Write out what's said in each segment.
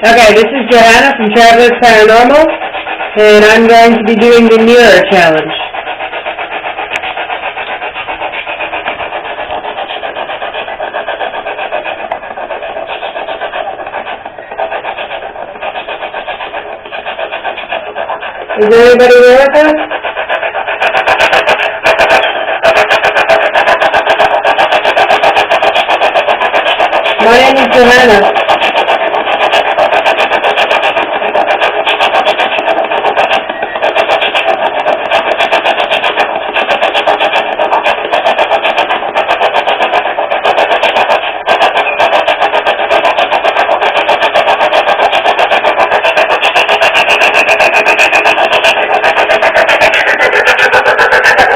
Okay, this is Johanna from Travelers Paranormal, and I'm going to be doing the mirror challenge. Is everybody there with us? My name is Johanna.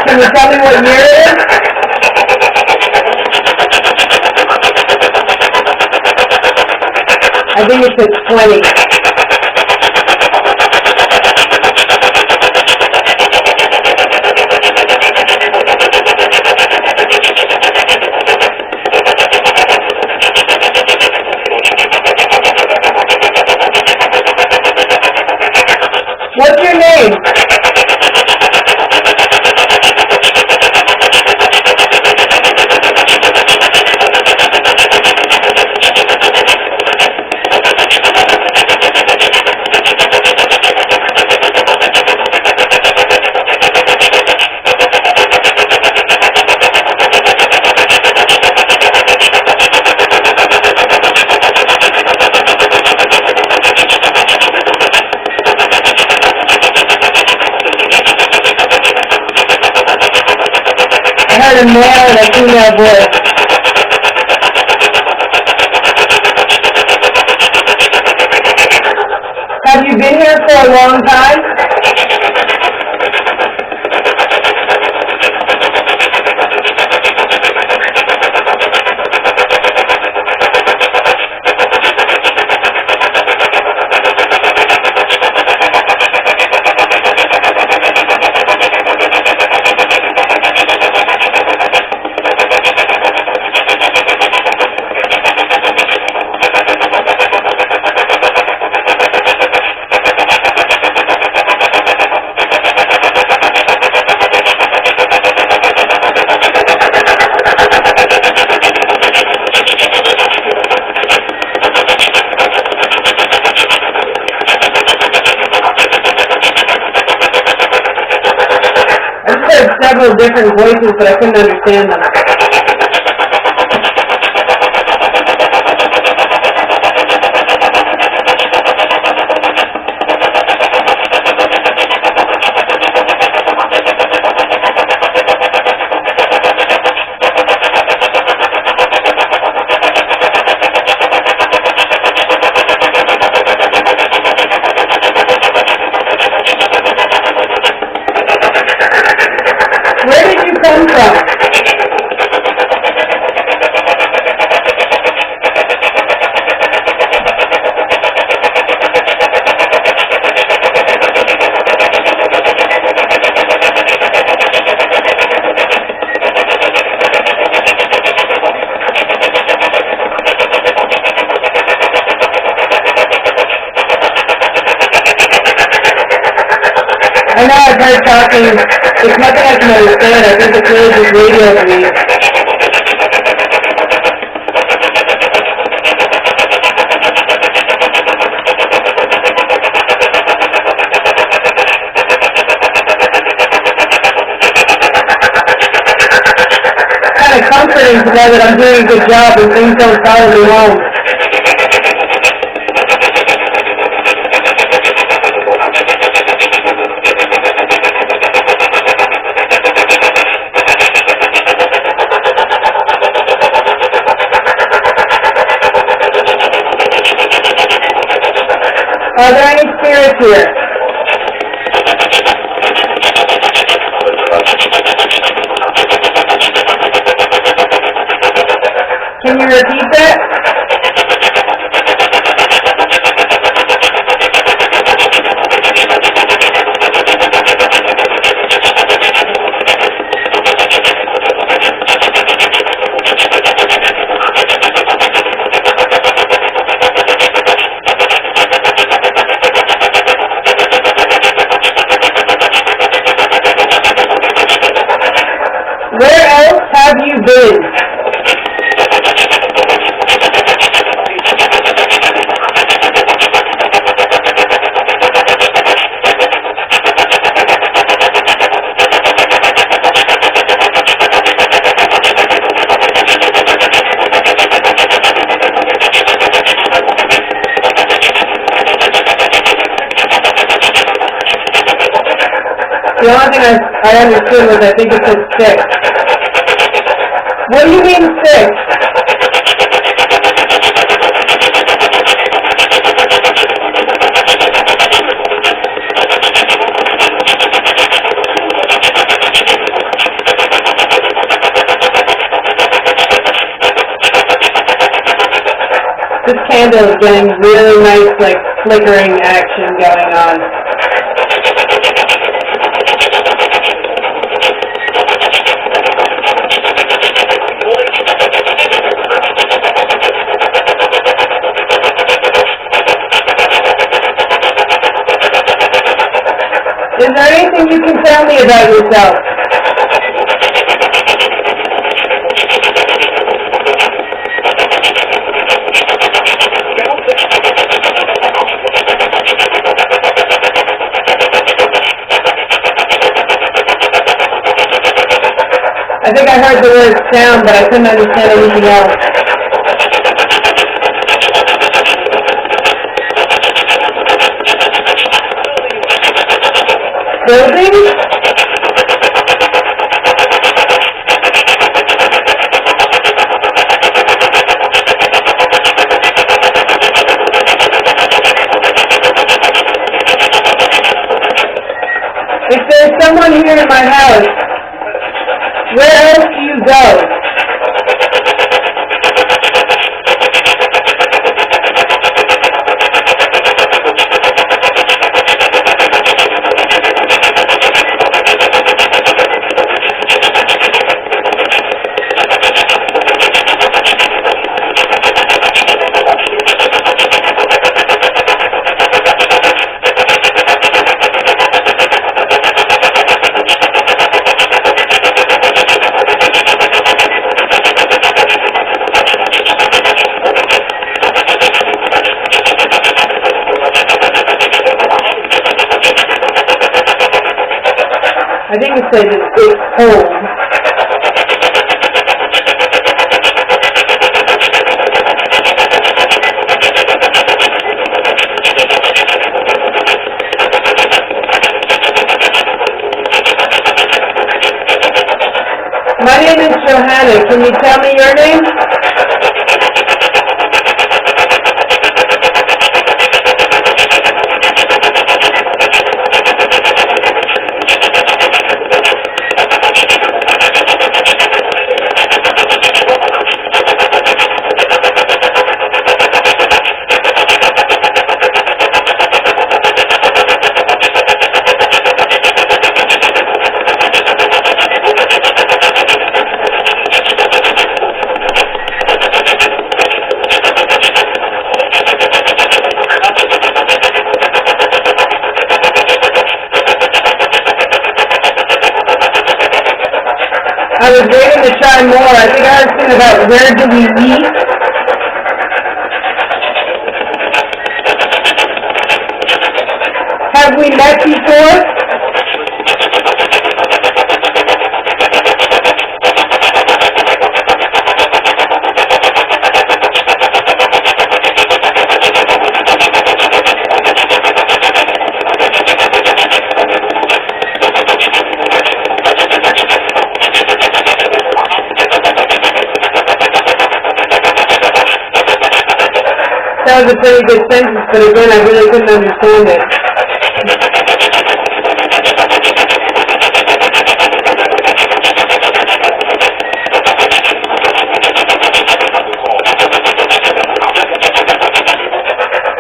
Can you tell me what year it is? I think it's at 20. What's your name? I heard a male and a female voice. Have you been here for a long time? I heard several different voices, but I couldn't understand them. Where did you come from? I know I've heard talking. It's nothing I can understand. I think it's really just radio to me. Kind of comforting to know that I'm doing a good job and things don't follow me home. Are there any spirits here? Can you repeat that? been? The only thing I understood was I think it said 6. What do you mean 6? This candle is getting really nice, like, flickering action going on. Is there anything you can tell me about yourself? I think I heard the word sound, but I couldn't understand anything else. Building? If there's someone here in my house, where else do you go? I think it says it's cold. My name is Johanna. Can you tell me your name? I was waiting to try more. I think I was thinking about where do we meet? Have we met before? That was a pretty good sentence, but again, I really couldn't understand it.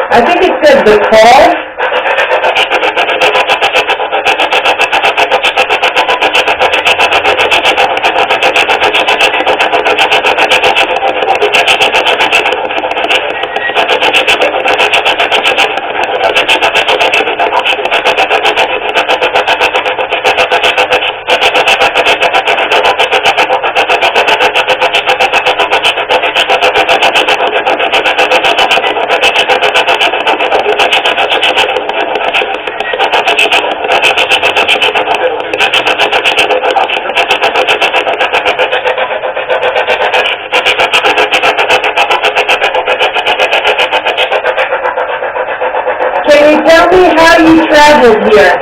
I think it said the call. troubles here.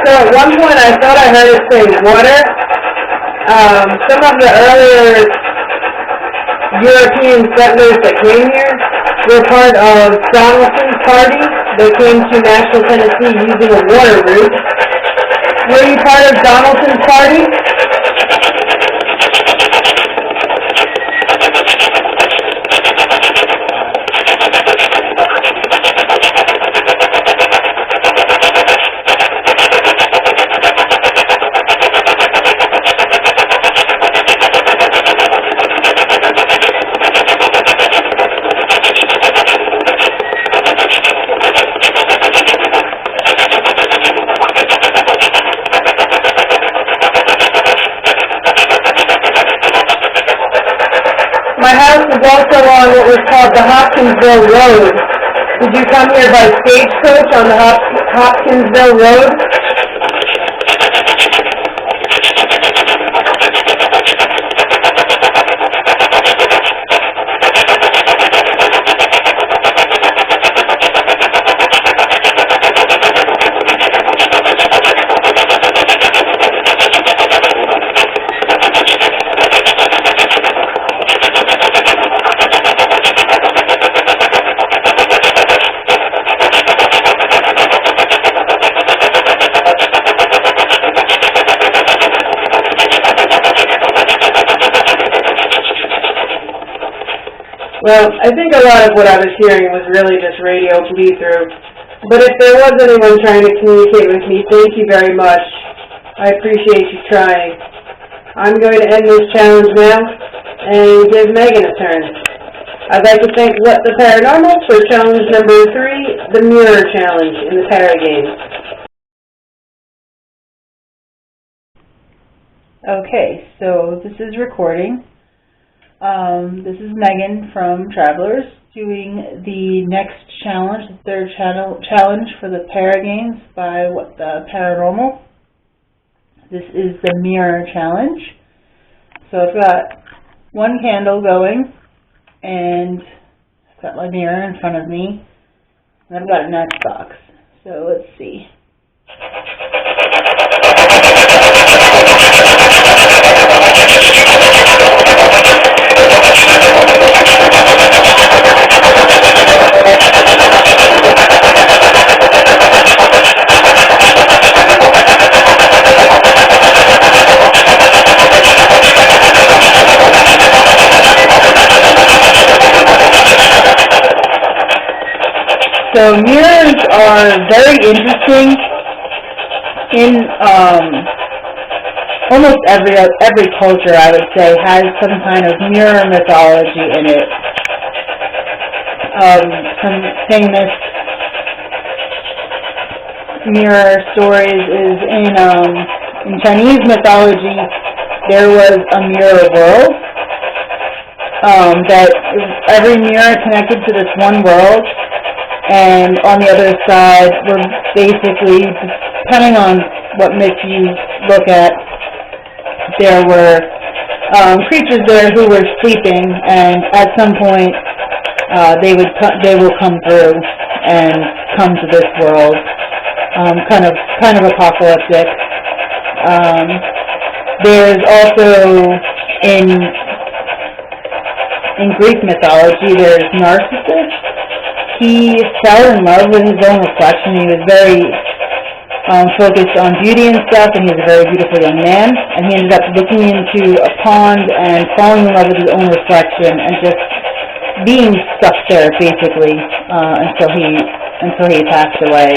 So at one point I thought I heard it say water. Some of the earlier European settlers that came here were part of Donaldson's party. They came to Nashville, Tennessee using a water route. Were you part of Donaldson's party? My house is also on what was called the Hopkinsville Road. Did you come here by stagecoach on the Hopkinsville Road? Well, I think a lot of what I was hearing was really just radio bleed-through. But if there was anyone trying to communicate with me, thank you very much. I appreciate you trying. I'm going to end this challenge now and give Meghan a turn. I'd like to thank the Paranormal for challenge number 3, the Mirror Challenge in the Para Games. Okay, so this is recording. This is Meghan from Travelers doing the next challenge, the third challenge for the Para Games by the Paranormal. This is the Mirror Challenge. So I've got one candle going, and I've got my mirror in front of me, and I've got an Xbox. So let's see. So mirrors are very interesting in almost every culture, I would say, has some kind of mirror mythology in it. Some famous mirror stories is in Chinese mythology, there was a mirror world, that every mirror connected to this one world. And on the other side, we're basically, depending on what myth you look at, there were creatures there who were sleeping, and at some point they will come through and come to this world, kind of apocalyptic. There's also in Greek mythology, there's Narcissus. He fell in love with his own reflection. He was very focused on beauty and stuff, and he was a very beautiful young man. And he ended up looking into a pond and falling in love with his own reflection and just being stuck there, basically, until he passed away.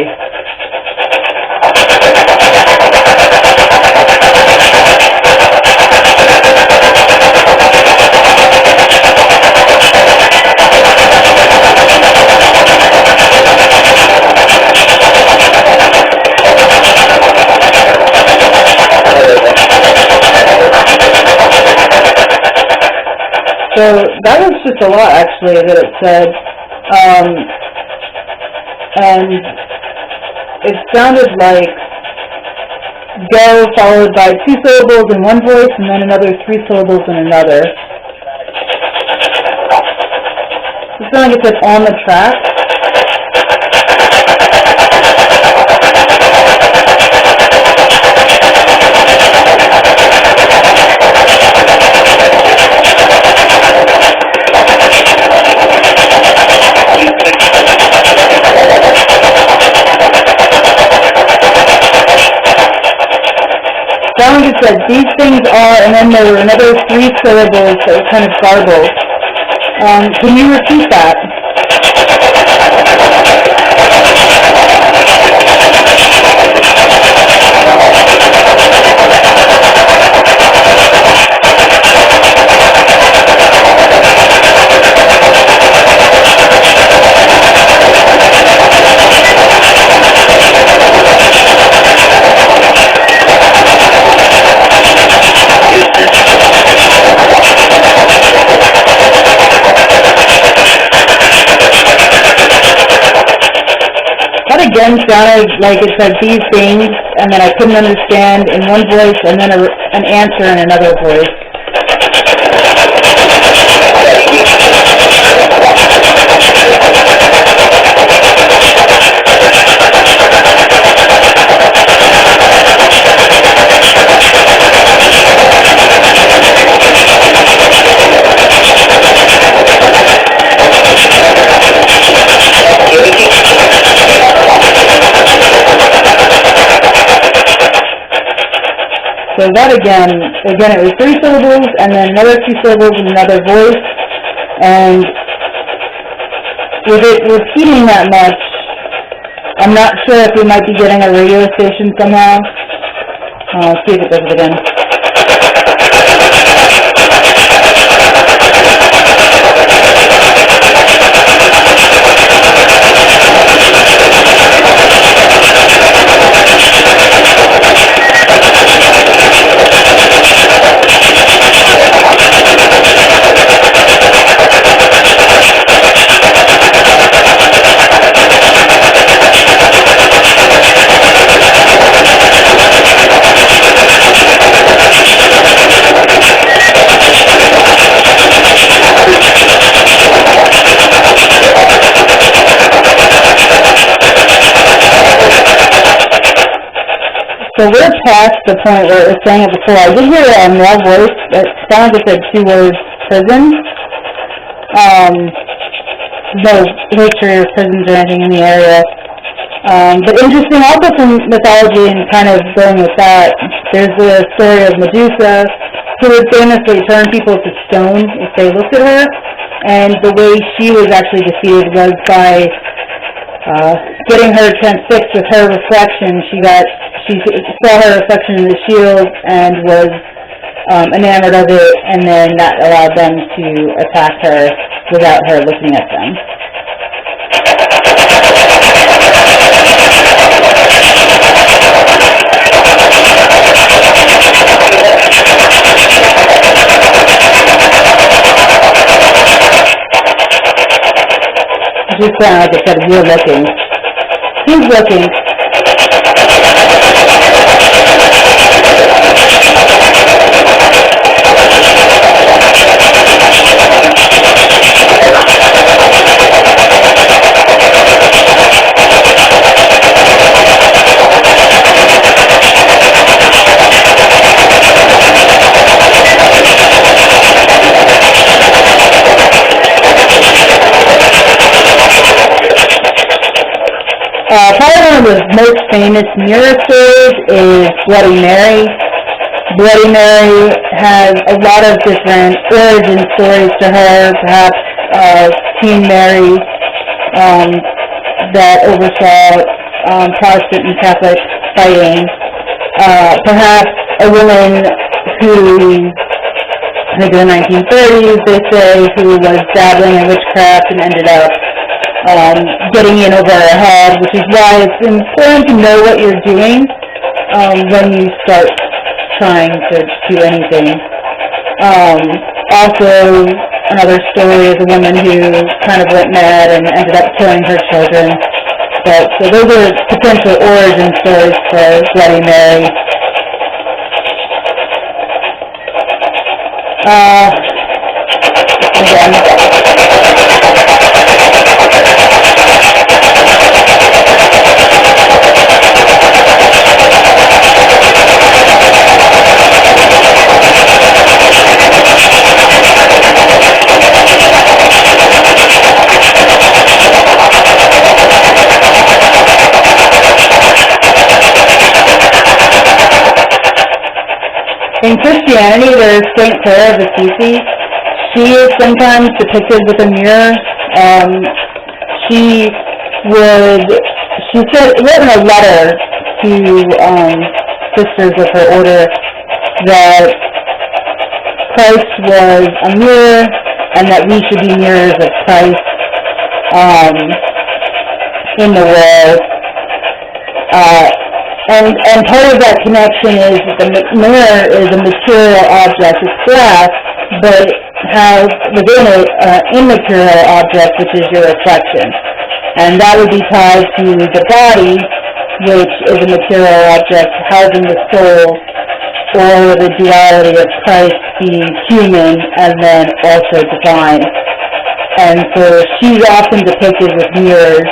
So that was just a lot, actually, that it said. And it sounded like go followed by 2 syllables in one voice and then another 3 syllables in another. It sounded like it said on the track. Someone just said, these things are, and then there were another 3 syllables that were kind of garbled. Can you repeat that? Again sounded like it said these things, and then I couldn't understand in one voice, and then an answer in another voice. So that again, it was 3 syllables, and then another 2 syllables in another voice, and with it repeating that much, I'm not sure if we might be getting a radio station somehow. Let's see if it does it again. So we're past the point where it was saying it before. I did hear a male voice that sounded like it said 2 words, prison. No history of prisons or anything in the area. But interesting also from mythology and kind of going with that, there's the story of Medusa, who would famously turn people to stone if they looked at her. And the way she was actually defeated was by getting her transfixed with her reflection. She saw her reflection in the shield and was enamored of it, and then that allowed them to attack her without her looking at them. It just sounded like it said, you're looking. He's looking. Probably one of the most famous mirror stories is Bloody Mary. Bloody Mary has a lot of different origin stories to her, perhaps Queen Mary that oversaw Protestant and Catholic fighting. Perhaps a woman who, I think in the 1930s, they say, who was dabbling in witchcraft and ended up getting in over her head, which is why it's important to know what you're doing when you start trying to do anything. Also, another story is a woman who kind of went mad and ended up killing her children. But, so those are potential origin stories for Bloody Mary. Again. In Christianity, there's Saint Clare of Assisi. She is sometimes depicted with a mirror. She wrote in a letter to sisters of her order that Christ was a mirror and that we should be mirrors of Christ in the world. And part of that connection is that the mirror is a material object. It's glass, but it has within it an immaterial object, which is your reflection. And that would be tied to the body, which is a material object housing the soul, or the duality of Christ being human and then also divine. And so she's often depicted with mirrors,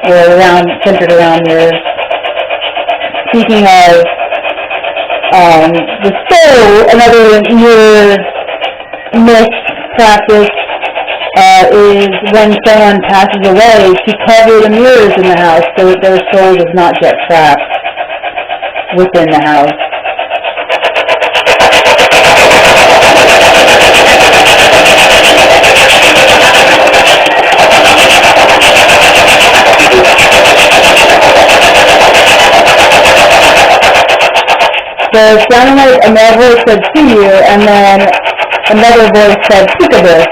or centered around mirrors. Speaking of the soul, another mirror myth practice is when someone passes away to cover the mirrors in the house so that their soul does not get trapped within the house. So it sounded like a male voice said, "see you," and then another voice said, "peekaboo."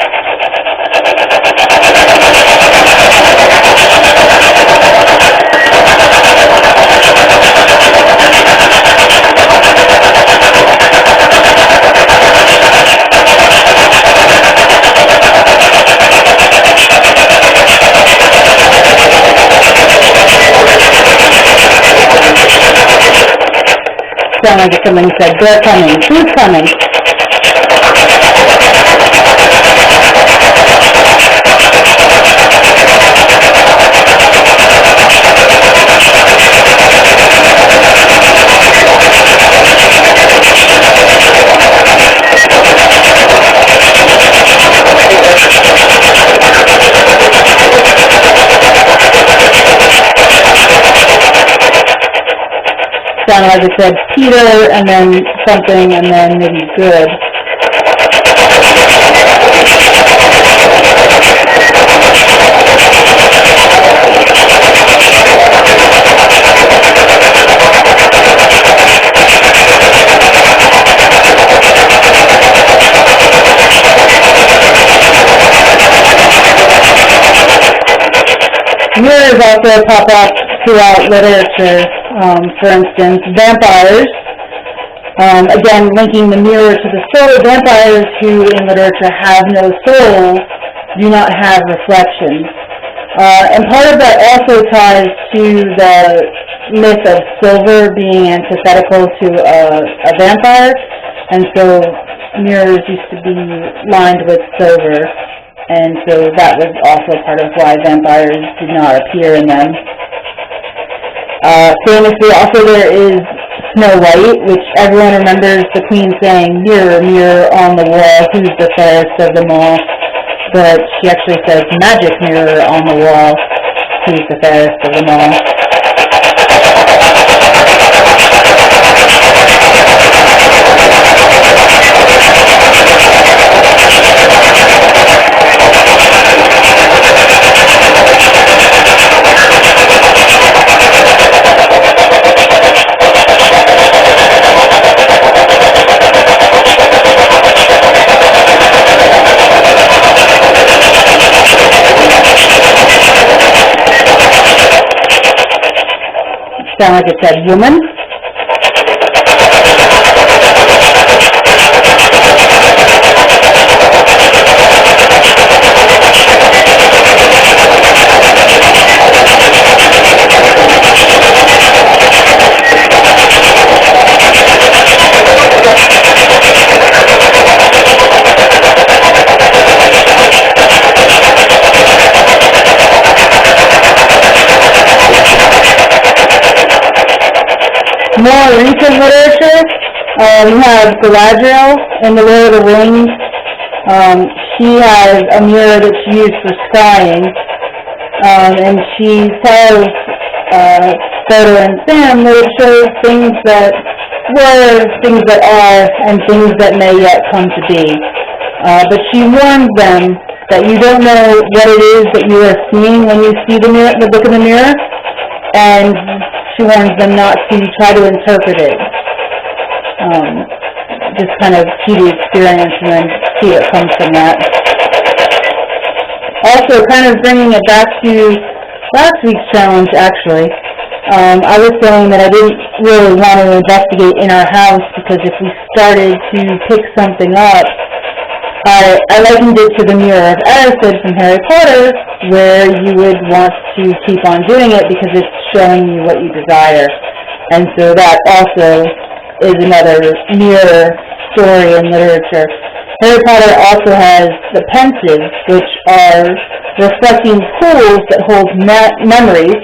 Sounded like someone said, "They're coming." Who's coming? Sounded like it said Peter, and then something, and then maybe good. Mirrors also pop up throughout literature. For instance, vampires, again linking the mirror to the soul. Vampires who in literature have no soul do not have reflections. And part of that also ties to the myth of silver being antithetical to a vampire, and so mirrors used to be lined with silver, and so that was also part of why vampires did not appear in them. Famously, also there is Snow White, which everyone remembers the queen saying, "Mirror, mirror on the wall, who's the fairest of them all?" But she actually says, "Magic mirror on the wall, who's the fairest of them all?" Sound like it said woman. more recent literature, we have Galadriel in the Lord of the Rings. She has a mirror that she used for scrying, and she tells Frodo and Sam that it shows things that were, things that are, and things that may yet come to be. But she warns them that you don't know what it is that you are seeing when you see the book in the mirror, and she warns them not to try to interpret it. Just kind of see the experience and then see what comes from that. Also, kind of bringing it back to last week's challenge, actually, I was saying that I didn't really want to investigate in our house because if we started to pick something up, I likened it to the Mirror of Erised from Harry Potter, where you would want to keep on doing it because it's showing you what you desire. And so that also is another mirror story in literature. Harry Potter also has the pensives, which are reflecting pools that hold memories,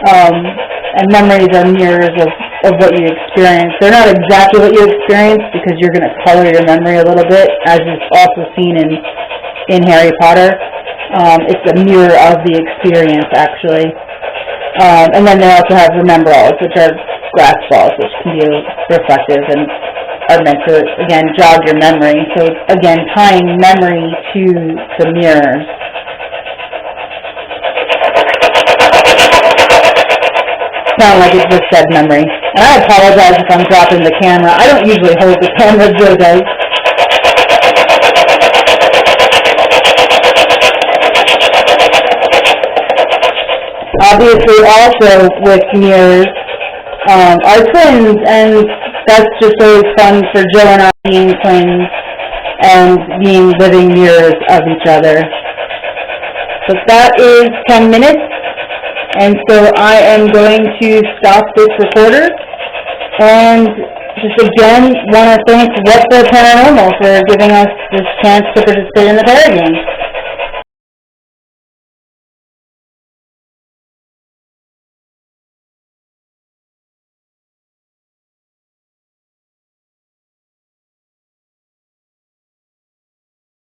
and memories are mirrors of what you experience. They're not exactly what you experience because you're going to color your memory a little bit, as is also seen in Harry Potter. It's a mirror of the experience, actually. And then they also have remember-alls, which are glass balls, which can be reflective and are meant to, again, jog your memory. So, again, tying memory to the mirrors. Sound like it just said memory. And I apologize if I'm dropping the camera. I don't usually hold the camera, Joe does. Obviously, also with mirrors, are twins, and that's just always fun for Joe and I being twins and being living mirrors of each other. So that is 10 minutes, and so I am going to stop this recorder, and just again want to thank What the Paranormal for giving us this chance to participate in the Paragame.